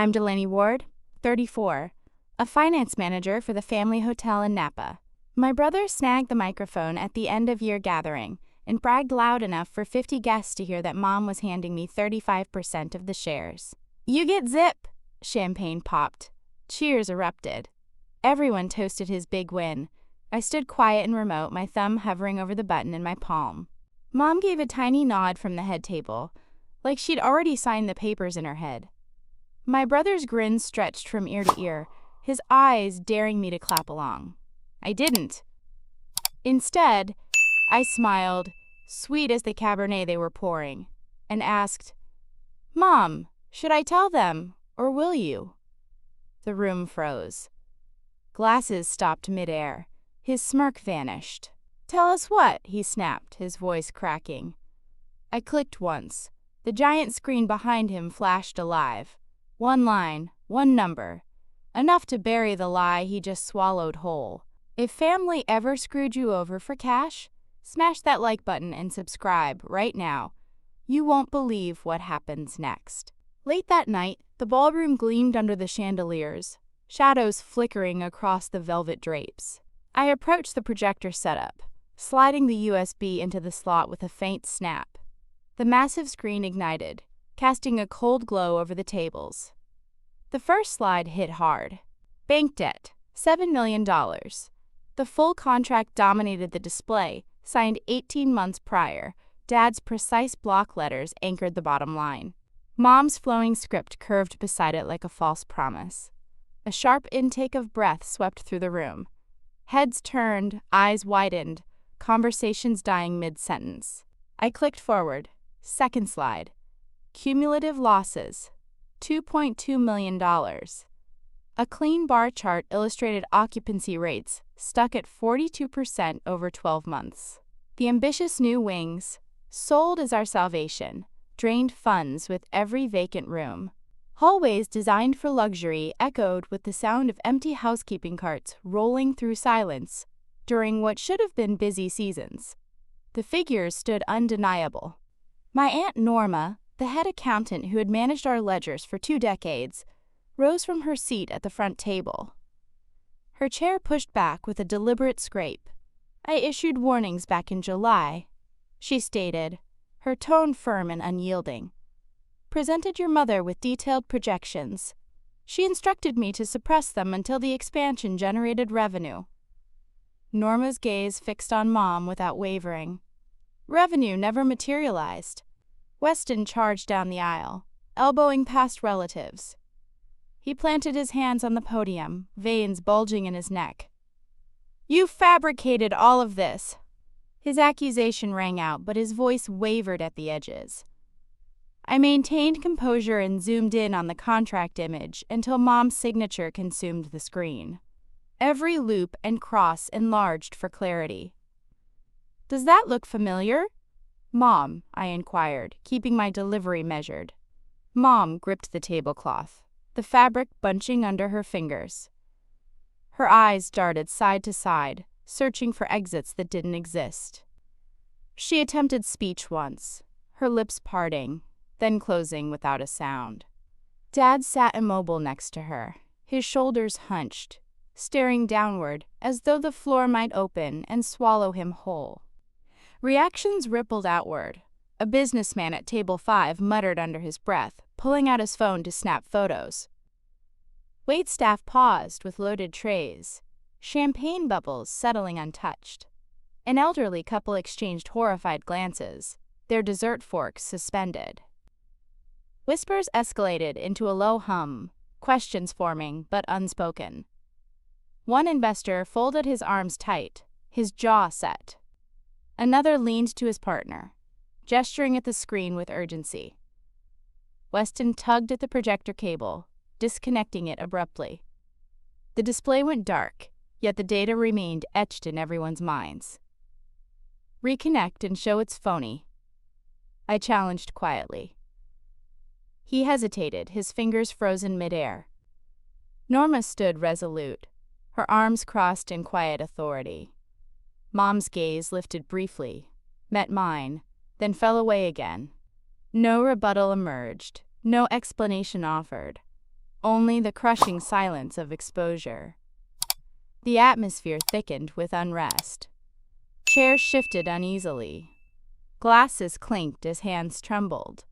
I'm Delaney Ward, 34, a finance manager for the family hotel in Napa. My brother snagged the microphone at the end-of-year gathering and bragged loud enough for 50 guests to hear that Mom was handing me 35% of the shares. "You get zip!" Champagne popped. Cheers erupted. Everyone toasted his big win. I stood quiet and remote, my thumb hovering over the button in my palm. Mom gave a tiny nod from the head table, like she'd already signed the papers in her head. My brother's grin stretched from ear to ear, his eyes daring me to clap along. I didn't. Instead, I smiled, sweet as the Cabernet they were pouring, and asked, "Mom, should I tell them, or will you?" The room froze. Glasses stopped midair. His smirk vanished. "Tell us what?" he snapped, his voice cracking. I clicked once. The giant screen behind him flashed alive. One line, one number. Enough to bury the lie he just swallowed whole. If family ever screwed you over for cash, smash that like button and subscribe right now. You won't believe what happens next. Late that night, the ballroom gleamed under the chandeliers, shadows flickering across the velvet drapes. I approached the projector setup, sliding the USB into the slot with a faint snap. The massive screen ignited, casting a cold glow over the tables. The first slide hit hard. Bank debt, $7 million. The full contract dominated the display, signed 18 months prior. Dad's precise block letters anchored the bottom line. Mom's flowing script curved beside it like a false promise. A sharp intake of breath swept through the room. Heads turned, eyes widened, conversations dying mid-sentence. I clicked forward. Second slide. Cumulative losses, $2.2 million. A clean bar chart illustrated occupancy rates, stuck at 42% over 12 months. The ambitious new wings, sold as our salvation, drained funds with every vacant room. Hallways designed for luxury echoed with the sound of empty housekeeping carts rolling through silence during what should have been busy seasons. The figures stood undeniable. My Aunt Norma, the head accountant who had managed our ledgers for 2 decades, rose from her seat at the front table. Her chair pushed back with a deliberate scrape. "I issued warnings back in July," she stated, her tone firm and unyielding. "Presented your mother with detailed projections. She instructed me to suppress them until the expansion generated revenue." Norma's gaze fixed on Mom without wavering. Revenue never materialized. Weston charged down the aisle, elbowing past relatives. He planted his hands on the podium, veins bulging in his neck. "You fabricated all of this." His accusation rang out, but his voice wavered at the edges. I maintained composure and zoomed in on the contract image until Mom's signature consumed the screen. Every loop and cross enlarged for clarity. "Does that look familiar?" "Mom," I inquired, keeping my delivery measured. Mom gripped the tablecloth, the fabric bunching under her fingers. Her eyes darted side to side, searching for exits that didn't exist. She attempted speech once, her lips parting, then closing without a sound. Dad sat immobile next to her, his shoulders hunched, staring downward as though the floor might open and swallow him whole. Reactions rippled outward. A businessman at table 5 muttered under his breath, pulling out his phone to snap photos. Waitstaff paused with loaded trays, champagne bubbles settling untouched. An elderly couple exchanged horrified glances, their dessert forks suspended. Whispers escalated into a low hum, questions forming but unspoken. One investor folded his arms tight, his jaw set. Another leaned to his partner, gesturing at the screen with urgency. Weston tugged at the projector cable, disconnecting it abruptly. The display went dark, yet the data remained etched in everyone's minds. "Reconnect and show it's phony," I challenged quietly. He hesitated, his fingers frozen midair. Norma stood resolute, her arms crossed in quiet authority. Mom's gaze lifted briefly, met mine, then fell away again. No rebuttal emerged, no explanation offered. only the crushing silence of exposure. The atmosphere thickened with unrest. Chairs shifted uneasily. Glasses clinked as hands trembled.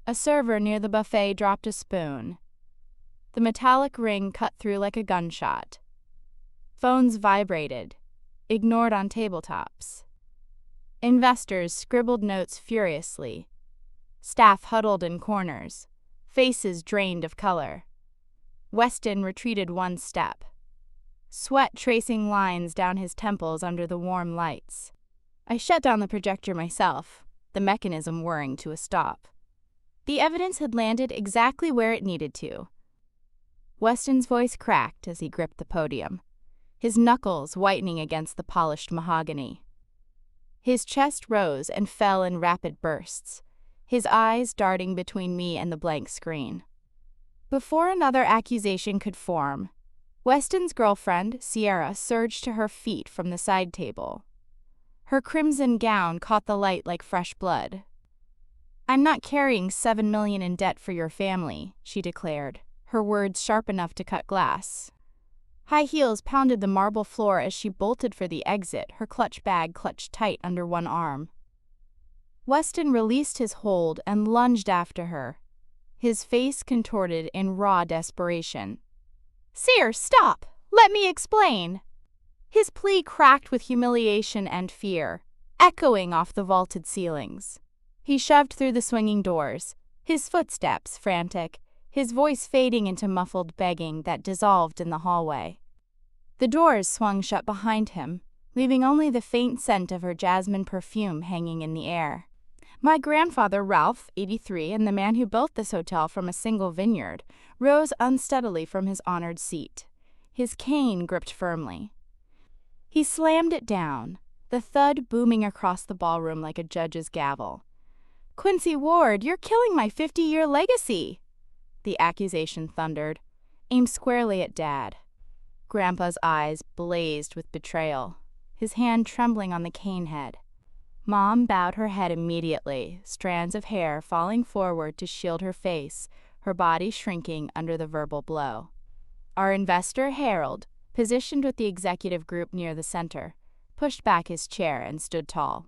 A server near the buffet dropped a spoon. The metallic ring cut through like a gunshot. Phones vibrated, ignored on tabletops. Investors scribbled notes furiously. Staff huddled in corners, faces drained of color. Weston retreated one step, sweat tracing lines down his temples under the warm lights. I shut down the projector myself, the mechanism whirring to a stop. The evidence had landed exactly where it needed to. Weston's voice cracked as he gripped the podium, his knuckles whitening against the polished mahogany. His chest rose and fell in rapid bursts, his eyes darting between me and the blank screen. Before another accusation could form, Weston's girlfriend, Sierra, surged to her feet from the side table. Her crimson gown caught the light like fresh blood. "I'm not carrying $7 million in debt for your family," she declared, her words sharp enough to cut glass. High heels pounded the marble floor as she bolted for the exit, her clutch bag clutched tight under one arm. Weston released his hold and lunged after her, his face contorted in raw desperation. "Sears, stop! Let me explain!" His plea cracked with humiliation and fear, echoing off the vaulted ceilings. He shoved through the swinging doors, his footsteps frantic, his voice fading into muffled begging that dissolved in the hallway. The doors swung shut behind him, leaving only the faint scent of her jasmine perfume hanging in the air. My grandfather, Ralph, 83, and the man who built this hotel from a single vineyard, rose unsteadily from his honored seat, his cane gripped firmly. He slammed it down, the thud booming across the ballroom like a judge's gavel. "Quincy Ward, you're killing my 50-year legacy!" The accusation thundered, aimed squarely at Dad. Grandpa's eyes blazed with betrayal, his hand trembling on the cane head. Mom bowed her head immediately, strands of hair falling forward to shield her face, her body shrinking under the verbal blow. Our investor, Harold, positioned with the executive group near the center, pushed back his chair and stood tall.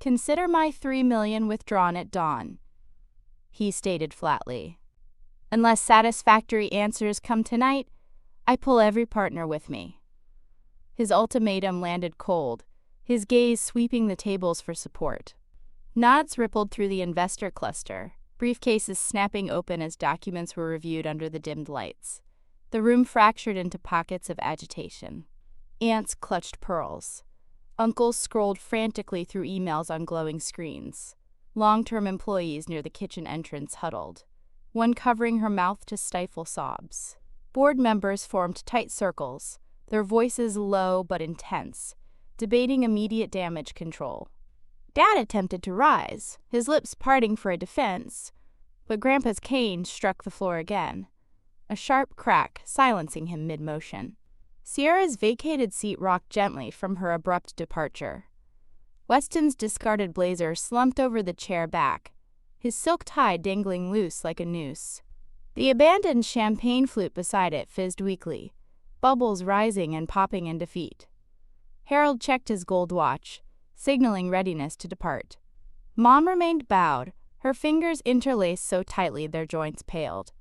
"Consider my $3 million withdrawn at dawn," he stated flatly. "Unless satisfactory answers come tonight, I pull every partner with me." His ultimatum landed cold, his gaze sweeping the tables for support. Nods rippled through the investor cluster, briefcases snapping open as documents were reviewed under the dimmed lights. The room fractured into pockets of agitation. Aunts clutched pearls. Uncles scrolled frantically through emails on glowing screens. Long-term employees near the kitchen entrance huddled, one covering her mouth to stifle sobs. Board members formed tight circles, their voices low but intense, debating immediate damage control. Dad attempted to rise, his lips parting for a defense, but Grandpa's cane struck the floor again, a sharp crack silencing him mid-motion. Sierra's vacated seat rocked gently from her abrupt departure. Weston's discarded blazer slumped over the chair back, his silk tie dangling loose like a noose. The abandoned champagne flute beside it fizzed weakly, bubbles rising and popping in defeat. Harold checked his gold watch, signaling readiness to depart. Mom remained bowed, her fingers interlaced so tightly their joints paled.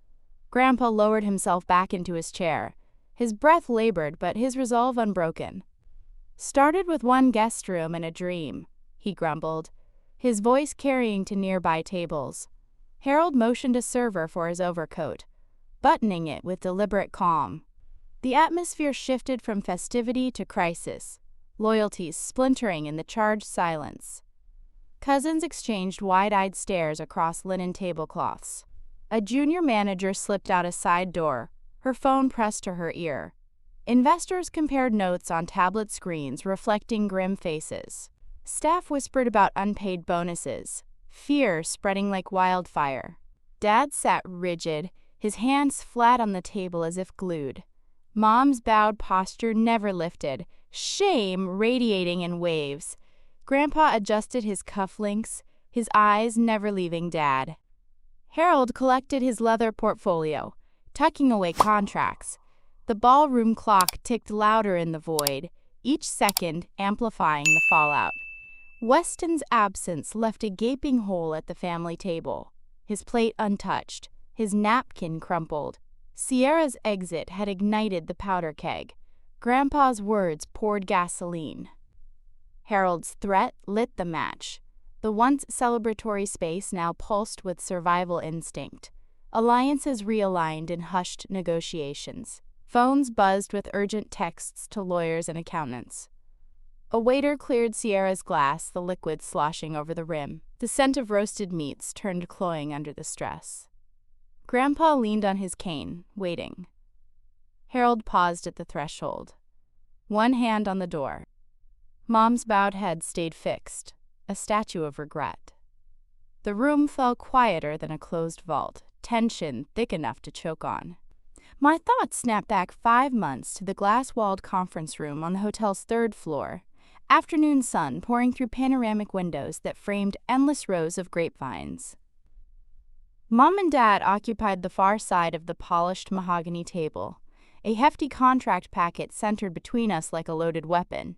Grandpa lowered himself back into his chair, his breath labored but his resolve unbroken. "Started with one guest room and a dream," he grumbled, his voice carrying to nearby tables. Harold motioned a server for his overcoat, buttoning it with deliberate calm. The atmosphere shifted from festivity to crisis, loyalties splintering in the charged silence. Cousins exchanged wide-eyed stares across linen tablecloths. A junior manager slipped out a side door, her phone pressed to her ear. Investors compared notes on tablet screens reflecting grim faces. Staff whispered about unpaid bonuses, fear spreading like wildfire. Dad sat rigid, his hands flat on the table as if glued. Mom's bowed posture never lifted, shame radiating in waves. Grandpa adjusted his cufflinks, his eyes never leaving Dad. Harold collected his leather portfolio, tucking away contracts. The ballroom clock ticked louder in the void, each second amplifying the fallout. Weston's absence left a gaping hole at the family table, his plate untouched, his napkin crumpled. Sierra's exit had ignited the powder keg. Grandpa's words poured gasoline. Harold's threat lit the match. The once celebratory space now pulsed with survival instinct. Alliances realigned in hushed negotiations. Phones buzzed with urgent texts to lawyers and accountants. A waiter cleared Sierra's glass, the liquid sloshing over the rim. The scent of roasted meats turned cloying under the stress. Grandpa leaned on his cane, waiting. Harold paused at the threshold, one hand on the door. Mom's bowed head stayed fixed, a statue of regret. The room fell quieter than a closed vault, tension thick enough to choke on. My thoughts snapped back 5 months to the glass-walled conference room on the hotel's 3rd floor. Afternoon sun pouring through panoramic windows that framed endless rows of grapevines. Mom and Dad occupied the far side of the polished mahogany table, a hefty contract packet centered between us like a loaded weapon.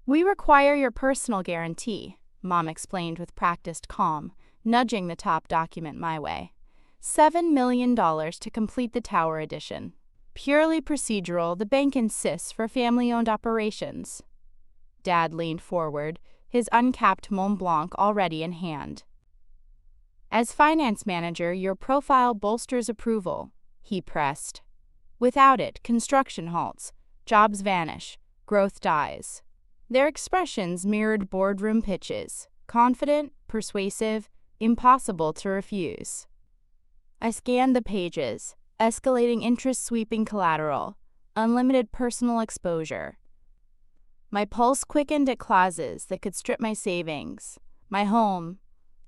"We require your personal guarantee," Mom explained with practiced calm, nudging the top document my way. $7 million to complete the tower addition. Purely procedural, the bank insists for family-owned operations. Dad leaned forward, his uncapped Mont Blanc already in hand. "As finance manager, your profile bolsters approval," he pressed. "Without it, construction halts, jobs vanish, growth dies." Their expressions mirrored boardroom pitches, confident, persuasive, impossible to refuse. I scanned the pages, escalating interest sweeping collateral, unlimited personal exposure. My pulse quickened at clauses that could strip my savings, my home,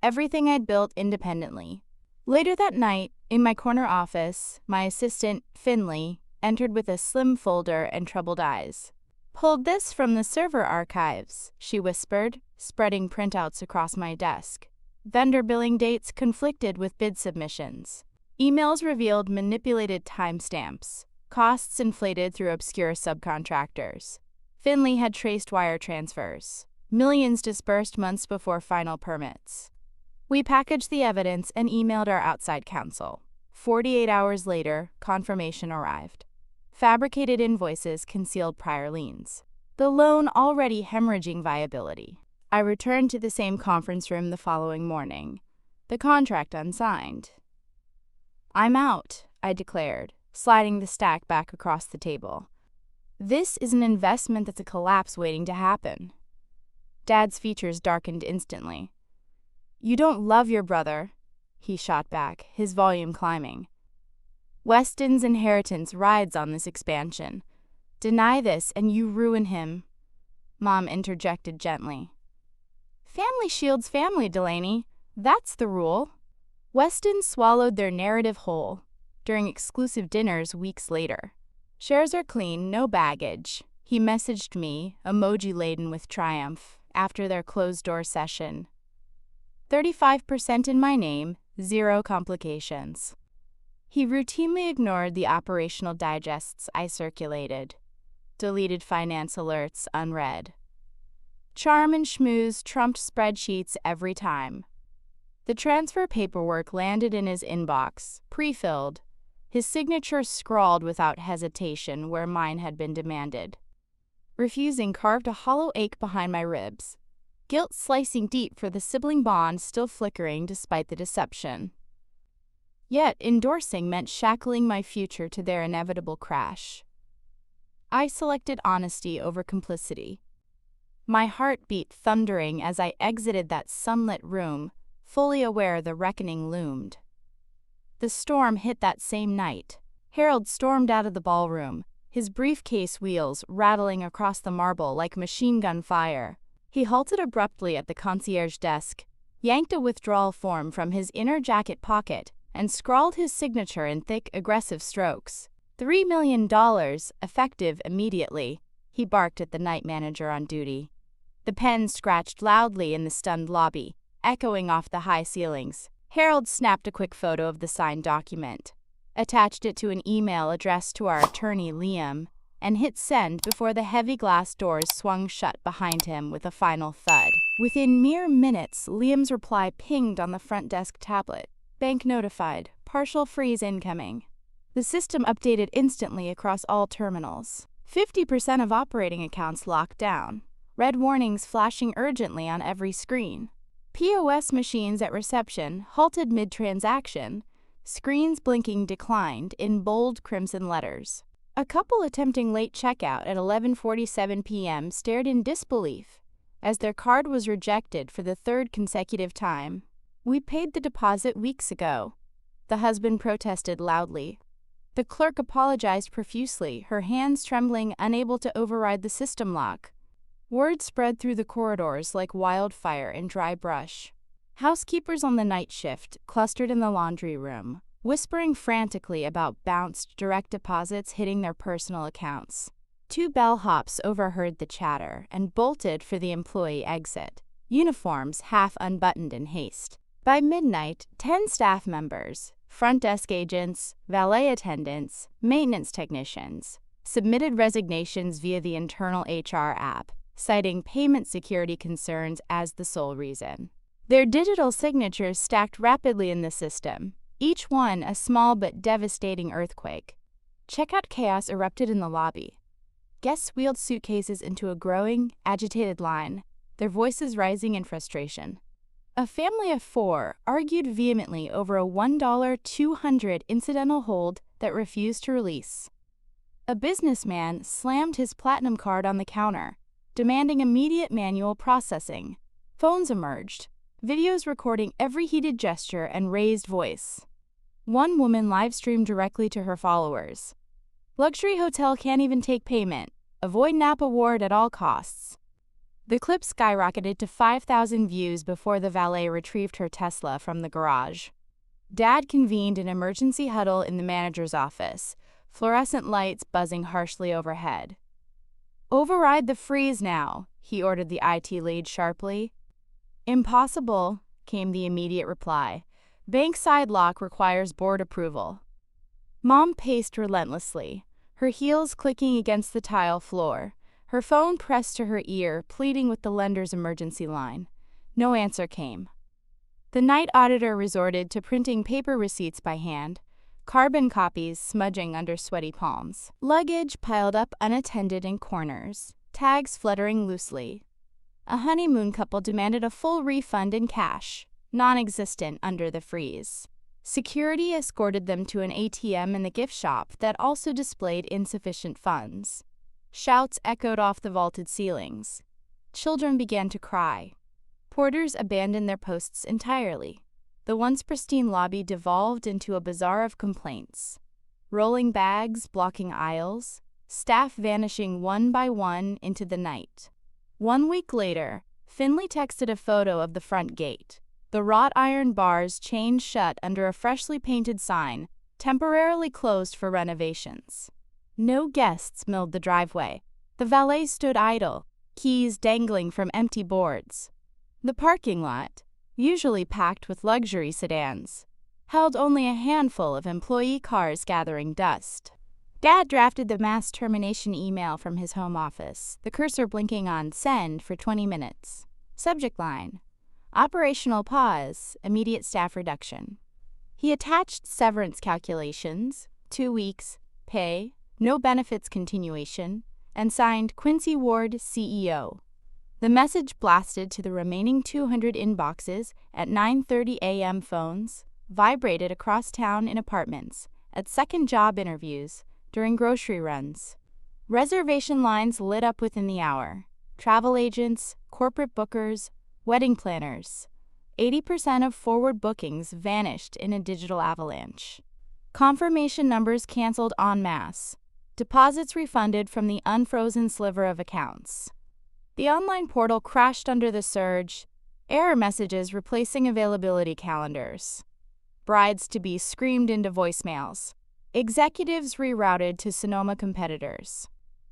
everything I'd built independently. Later that night, in my corner office, my assistant, Finley, entered with a slim folder and troubled eyes. "Pulled this from the server archives," she whispered, spreading printouts across my desk. Vendor billing dates conflicted with bid submissions. Emails revealed manipulated timestamps, costs inflated through obscure subcontractors. Finley had traced wire transfers, millions dispersed months before final permits. We packaged the evidence and emailed our outside counsel. 48 hours later, confirmation arrived. Fabricated invoices concealed prior liens. The loan already hemorrhaging viability. I returned to the same conference room the following morning, the contract unsigned. "I'm out," I declared, sliding the stack back across the table. "This is an investment that's a collapse waiting to happen." Dad's features darkened instantly. "You don't love your brother," he shot back, his volume climbing. "Weston's inheritance rides on this expansion. Deny this and you ruin him," Mom interjected gently. "Family shields family, Delaney. That's the rule." Weston swallowed their narrative whole, during exclusive dinners weeks later. "Shares are clean, no baggage," he messaged me, emoji-laden with triumph, after their closed-door session. 35% in my name, 0 complications. He routinely ignored the operational digests I circulated, deleted finance alerts unread. Charm and schmooze trumped spreadsheets every time. The transfer paperwork landed in his inbox, pre-filled, his signature scrawled without hesitation where mine had been demanded. Refusing carved a hollow ache behind my ribs, guilt slicing deep for the sibling bond still flickering despite the deception. Yet endorsing meant shackling my future to their inevitable crash. I selected honesty over complicity. My heart beat thundering as I exited that sunlit room, fully aware the reckoning loomed. The storm hit that same night. Harold stormed out of the ballroom, his briefcase wheels rattling across the marble like machine gun fire. He halted abruptly at the concierge desk, yanked a withdrawal form from his inner jacket pocket, and scrawled his signature in thick, aggressive strokes. $3 million, effective immediately, he barked at the night manager on duty. The pen scratched loudly in the stunned lobby, echoing off the high ceilings. Harold snapped a quick photo of the signed document. attached it to an email addressed to our attorney Liam, and hit send before the heavy glass doors swung shut behind him with a final thud. Within mere minutes, Liam's reply pinged on the front desk tablet. Bank notified. Partial freeze incoming. The system updated instantly across all terminals. 50% of operating accounts locked down. Red warnings flashing urgently on every screen. POS machines at reception halted mid-transaction. Screens blinking declined in bold crimson letters. A couple attempting late checkout at 11:47 p.m. stared in disbelief as their card was rejected for the third consecutive time. "We paid the deposit weeks ago," the husband protested loudly. The clerk apologized profusely, her hands trembling, unable to override the system lock. Word spread through the corridors like wildfire in dry brush. Housekeepers on the night shift clustered in the laundry room, whispering frantically about bounced direct deposits hitting their personal accounts. Two bellhops overheard the chatter and bolted for the employee exit, uniforms half unbuttoned in haste. By midnight, 10 staff members, front desk agents, valet attendants, maintenance technicians, submitted resignations via the internal HR app, citing payment security concerns as the sole reason. Their digital signatures stacked rapidly in the system, each one a small but devastating earthquake. Checkout chaos erupted in the lobby. Guests wheeled suitcases into a growing, agitated line, their voices rising in frustration. A family of 4 argued vehemently over a $1.200 incidental hold that refused to release. A businessman slammed his platinum card on the counter, demanding immediate manual processing. Phones emerged, videos recording every heated gesture and raised voice. One woman live-streamed directly to her followers. "Luxury hotel can't even take payment. Avoid Napa Ward at all costs." The clip skyrocketed to 5,000 views before the valet retrieved her Tesla from the garage. Dad convened an emergency huddle in the manager's office, fluorescent lights buzzing harshly overhead. "Override the freeze now," he ordered the IT lead sharply. "Impossible," came the immediate reply. "Bank side lock requires board approval." Mom paced relentlessly, her heels clicking against the tile floor, her phone pressed to her ear, pleading with the lender's emergency line. No answer came. The night auditor resorted to printing paper receipts by hand, carbon copies smudging under sweaty palms. Luggage piled up unattended in corners, tags fluttering loosely. A honeymoon couple demanded a full refund in cash, non-existent under the freeze. Security escorted them to an ATM in the gift shop that also displayed insufficient funds. Shouts echoed off the vaulted ceilings. Children began to cry. Porters abandoned their posts entirely. The once pristine lobby devolved into a bazaar of complaints. Rolling bags blocking aisles, staff vanishing one by one into the night. 1 week later, Finley texted a photo of the front gate. The wrought iron bars chained shut under a freshly painted sign, temporarily closed for renovations. No guests milled the driveway. The valet stood idle, keys dangling from empty boards. The parking lot, usually packed with luxury sedans, held only a handful of employee cars gathering dust. Dad drafted the mass termination email from his home office, the cursor blinking on send for 20 minutes. Subject line: operational pause, immediate staff reduction. He attached severance calculations, 2 weeks, pay, no benefits continuation, and signed Quincy Ward, CEO. The message blasted to the remaining 200 inboxes at 9:30 a.m. phones, vibrated across town in apartments, at second job interviews, during grocery runs. Reservation lines lit up within the hour. Travel agents, corporate bookers, wedding planners. 80% of forward bookings vanished in a digital avalanche. Confirmation numbers canceled en masse. Deposits refunded from the unfrozen sliver of accounts. The online portal crashed under the surge, error messages replacing availability calendars. Brides-to-be screamed into voicemails. Executives rerouted to Sonoma competitors.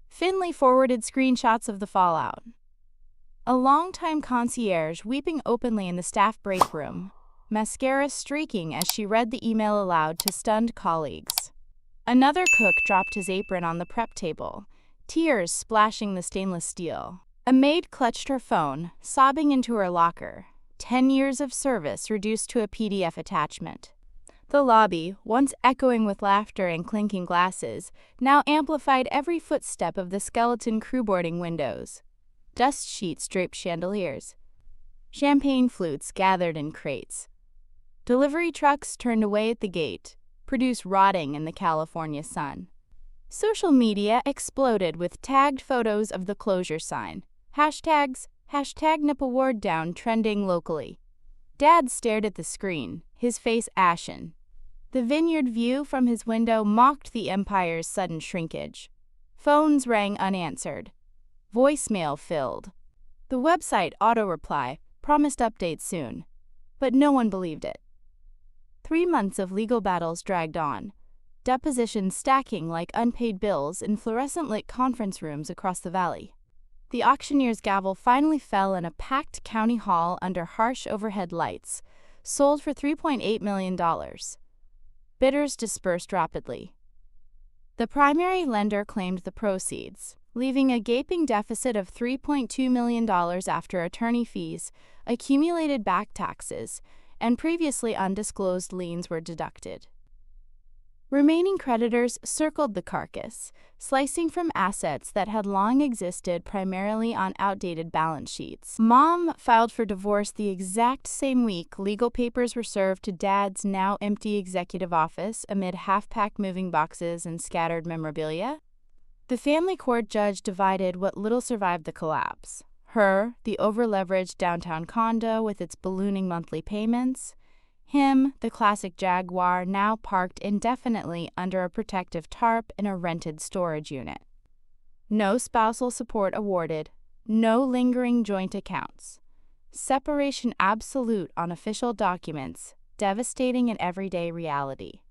Finley forwarded screenshots of the fallout. A longtime concierge weeping openly in the staff break room. mascara streaking as she read the email aloud to stunned colleagues. Another cook dropped his apron on the prep table, tears splashing the stainless steel. A maid clutched her phone, sobbing into her locker. 10 years of service reduced to a PDF attachment. The lobby, once echoing with laughter and clinking glasses, now amplified every footstep of the skeleton crewboarding windows. Dust sheets draped chandeliers. Champagne flutes gathered in crates. Delivery trucks turned away at the gate, produce rotting in the California sun. Social media exploded with tagged photos of the closure sign. Hashtags, #NipAwardDown trending locally. Dad stared at the screen, his face ashen. The vineyard view from his window mocked the empire's sudden shrinkage. Phones rang unanswered. Voicemail filled. The website auto-reply promised updates soon, but no one believed it. 3 months of legal battles dragged on, depositions stacking like unpaid bills in fluorescent-lit conference rooms across the valley. The auctioneer's gavel finally fell in a packed county hall under harsh overhead lights, sold for $3.8 million. Bidders dispersed rapidly. The primary lender claimed the proceeds, leaving a gaping deficit of $3.2 million after attorney fees, accumulated back taxes, and previously undisclosed liens were deducted. Remaining creditors circled the carcass, slicing from assets that had long existed primarily on outdated balance sheets. Mom filed for divorce the exact same week legal papers were served to Dad's now empty executive office amid half-packed moving boxes and scattered memorabilia. The family court judge divided what little survived the collapse. Her, the over-leveraged downtown condo with its ballooning monthly payments. Him, the classic Jaguar now parked indefinitely under a protective tarp in a rented storage unit. No spousal support awarded, no lingering joint accounts. Separation absolute on official documents, devastating in everyday reality.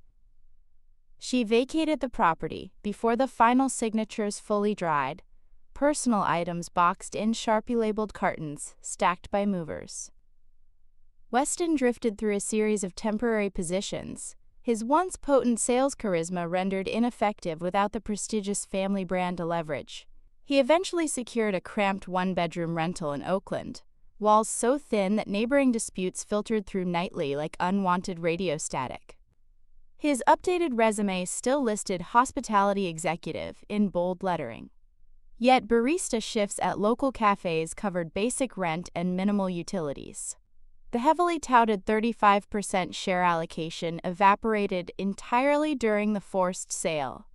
She vacated the property before the final signatures fully dried, personal items boxed in Sharpie-labeled cartons stacked by movers. Weston drifted through a series of temporary positions, his once potent sales charisma rendered ineffective without the prestigious family brand to leverage. He eventually secured a cramped one-bedroom rental in Oakland, walls so thin that neighboring disputes filtered through nightly like unwanted radio static. His updated resume still listed hospitality executive in bold lettering. Yet barista shifts at local cafes covered basic rent and minimal utilities. The heavily touted 35% share allocation evaporated entirely during the forced sale.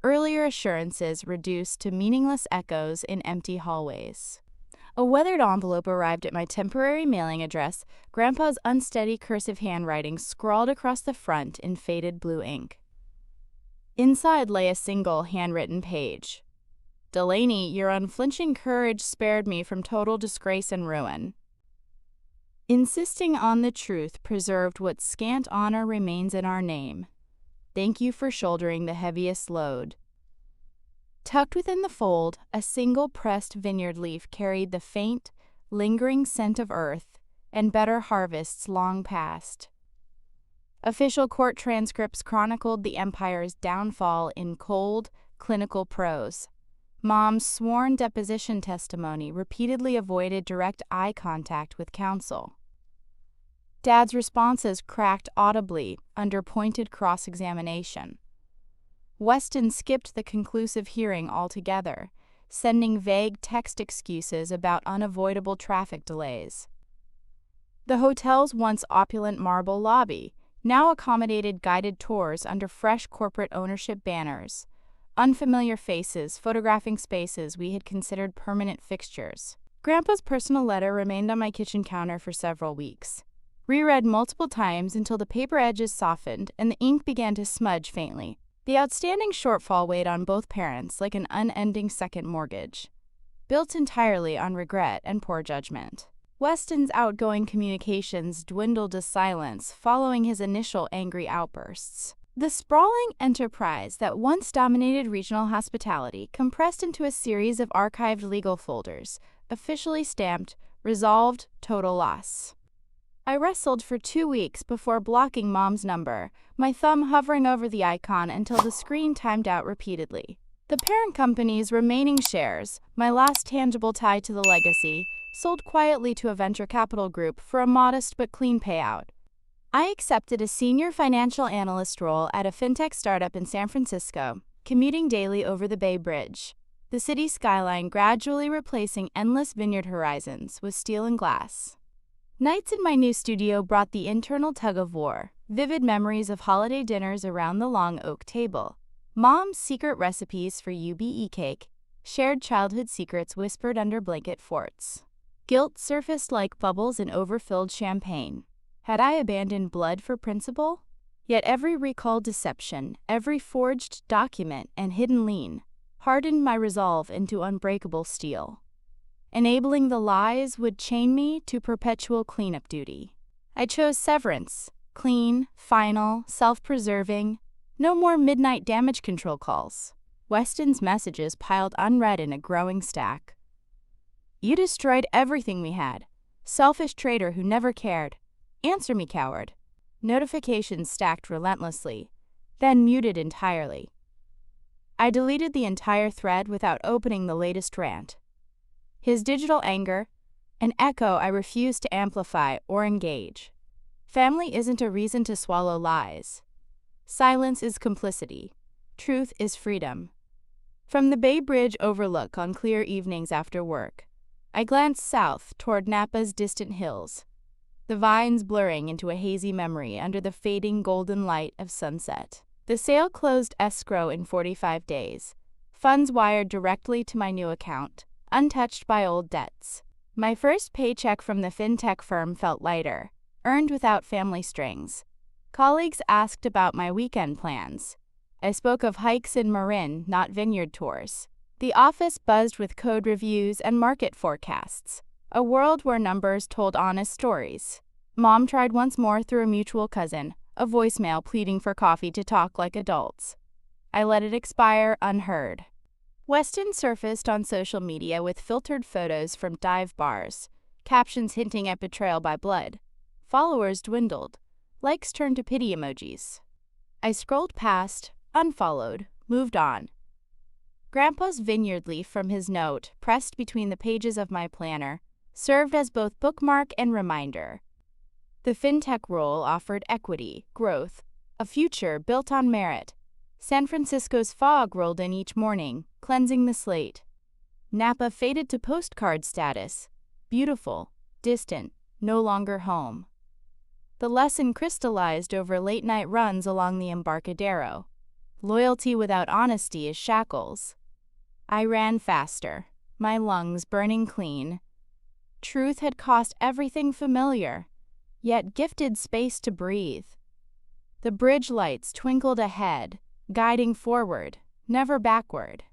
Earlier assurances reduced to meaningless echoes in empty hallways. A weathered envelope arrived at my temporary mailing address, Grandpa's unsteady cursive handwriting scrawled across the front in faded blue ink. Inside lay a single handwritten page. "Delaney, your unflinching courage spared me from total disgrace and ruin. Insisting on the truth preserved what scant honor remains in our name. Thank you for shouldering the heaviest load." Tucked within the fold, a single pressed vineyard leaf carried the faint, lingering scent of earth and better harvests long past. Official court transcripts chronicled the empire's downfall in cold, clinical prose. Mom's sworn deposition testimony repeatedly avoided direct eye contact with counsel. Dad's responses cracked audibly under pointed cross-examination. Weston skipped the conclusive hearing altogether, sending vague text excuses about unavoidable traffic delays. The hotel's once opulent marble lobby now accommodated guided tours under fresh corporate ownership banners, unfamiliar faces photographing spaces we had considered permanent fixtures. Grandpa's personal letter remained on my kitchen counter for several weeks, reread multiple times until the paper edges softened and the ink began to smudge faintly. The outstanding shortfall weighed on both parents like an unending second mortgage, built entirely on regret and poor judgment. Weston's outgoing communications dwindled to silence following his initial angry outbursts. The sprawling enterprise that once dominated regional hospitality compressed into a series of archived legal folders, officially stamped, "Resolved, Total Loss." I wrestled for 2 weeks before blocking Mom's number, my thumb hovering over the icon until the screen timed out repeatedly. The parent company's remaining shares, my last tangible tie to the legacy, sold quietly to a venture capital group for a modest but clean payout. I accepted a senior financial analyst role at a fintech startup in San Francisco, commuting daily over the Bay Bridge, the city skyline gradually replacing endless vineyard horizons with steel and glass. Nights in my new studio brought the internal tug-of-war, vivid memories of holiday dinners around the long oak table, Mom's secret recipes for UBE cake, shared childhood secrets whispered under blanket forts. Guilt surfaced like bubbles in overfilled champagne. Had I abandoned blood for principle? Yet every recalled deception, every forged document and hidden lien, hardened my resolve into unbreakable steel. Enabling the lies would chain me to perpetual cleanup duty. I chose severance, clean, final, self-preserving, no more midnight damage control calls. Weston's messages piled unread in a growing stack. You destroyed everything we had. Selfish traitor who never cared. Answer me, coward. Notifications stacked relentlessly, then muted entirely. I deleted the entire thread without opening the latest rant. His digital anger, an echo I refuse to amplify or engage. Family isn't a reason to swallow lies. Silence is complicity. Truth is freedom. From the Bay Bridge overlook on clear evenings after work, I glanced south toward Napa's distant hills, the vines blurring into a hazy memory under the fading golden light of sunset. The sale closed escrow in 45 days, funds wired directly to my new account, untouched by old debts. My first paycheck from the fintech firm felt lighter, earned without family strings. Colleagues asked about my weekend plans. I spoke of hikes in Marin, not vineyard tours. The office buzzed with code reviews and market forecasts, a world where numbers told honest stories. Mom tried once more through a mutual cousin, a voicemail pleading for coffee to talk like adults. I let it expire unheard. Weston surfaced on social media with filtered photos from dive bars, captions hinting at betrayal by blood. Followers dwindled. Likes turned to pity emojis. I scrolled past, unfollowed, moved on. Grandpa's vineyard leaf from his note, pressed between the pages of my planner, served as both bookmark and reminder. The fintech role offered equity, growth, a future built on merit. San Francisco's fog rolled in each morning, cleansing the slate. Napa faded to postcard status, beautiful, distant, no longer home. The lesson crystallized over late-night runs along the Embarcadero. Loyalty without honesty is shackles. I ran faster, my lungs burning clean. Truth had cost everything familiar, yet gifted space to breathe. The bridge lights twinkled ahead, guiding forward, never backward.